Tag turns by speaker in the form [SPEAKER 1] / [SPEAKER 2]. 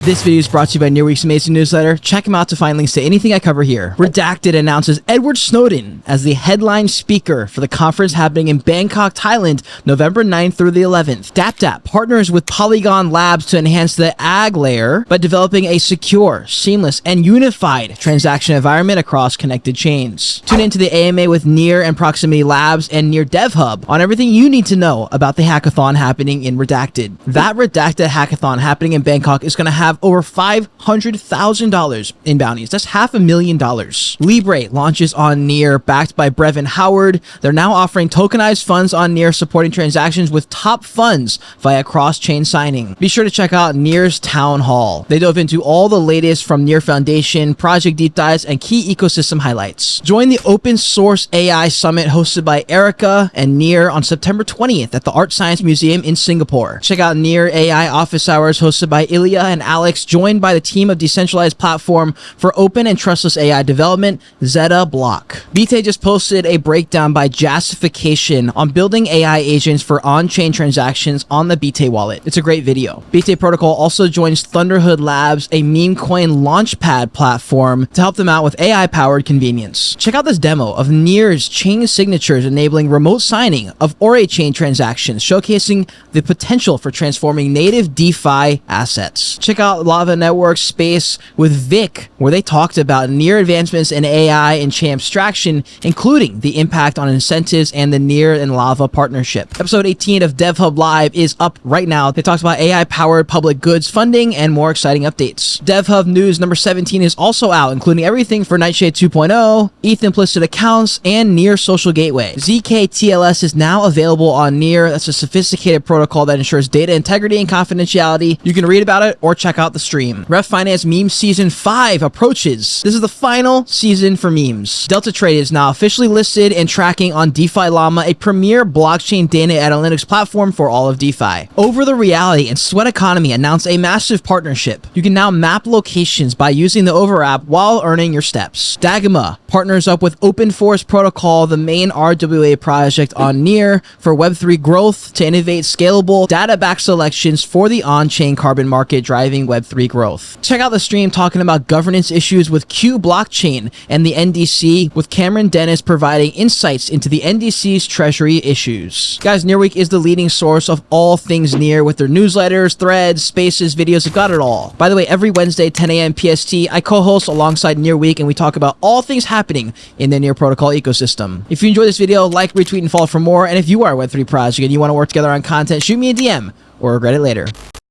[SPEAKER 1] This video is brought to you by Nearweek's amazing newsletter. Check them out to find links to anything I cover here. Redacted announces Edward Snowden as the headline speaker for the conference happening in Bangkok, Thailand, November 9th through the 11th. DapDap partners with Polygon Labs to enhance the ag layer by developing a secure, seamless, and unified transaction environment across connected chains. Tune into the AMA with Near and Proximity Labs and Near Dev Hub on everything you need to know about the hackathon happening in Redacted. That Redacted hackathon happening in Bangkok is going to have over $500,000 in bounties. That's $500,000. Libre launches on Near, backed by Brevin Howard. They're now offering tokenized funds on Near, supporting transactions with top funds via cross-chain signing. Be sure to check out Near's Town Hall. They dove into all the latest from Near Foundation, project deep dives, and key ecosystem highlights. Join the Open Source AI Summit hosted by Erica and Near on September 20th at the Art Science Museum in Singapore. Check out Near AI Office Hours hosted by Ilya and Alex, joined by the team of decentralized platform for open and trustless AI development, Zeta Block. BT just posted a breakdown by Jassification on building AI agents for on-chain transactions on the BT wallet. It's a great video. BT Protocol also joins Thunderhood Labs, a meme coin launchpad platform, to help them out with AI-powered convenience. Check out this demo of Near's chain signatures enabling remote signing of Ore chain transactions, showcasing the potential for transforming native DeFi assets. Check out Lava Network Space with Vic, where they talked about Near advancements in AI and chain abstraction, including the impact on incentives and the Near and Lava partnership. Episode 18 of DevHub Live is up right now. They talked about AI-powered public goods funding and more exciting updates. DevHub News number 17 is also out, including everything for Nightshade 2.0, ETH implicit accounts, and Near Social Gateway. ZK-TLS is now available on Near. That's a sophisticated protocol that ensures data integrity and confidentiality. You can read about it or check out the stream. Ref Finance Meme Season 5 approaches. This is the final season for memes. Delta Trade is now officially listed and tracking on DeFi Llama, a premier blockchain data analytics platform for all of DeFi. Over the Reality and Sweat Economy announced a massive partnership. You can now map locations by using the Over app while earning your steps. Dagma partners up with Open Forest Protocol, the main RWA project on Near, for Web3 growth to innovate scalable data-backed selections for the on-chain carbon market, driving Web3 growth. Check out the stream talking about governance issues with Q Blockchain and the NDC, with Cameron Dennis providing insights into the NDC's treasury issues. Guys, Nearweek is the leading source of all things Near, with their newsletters, threads, spaces, videos. They've got it all. By the way, every Wednesday, 10 a.m. PST, I co-host alongside Nearweek, and we talk about all things happening in the Near protocol ecosystem. If you enjoyed this video, like, retweet, and follow for more. And if you are a Web3 project and you want to work together on content, shoot me a DM or regret it later.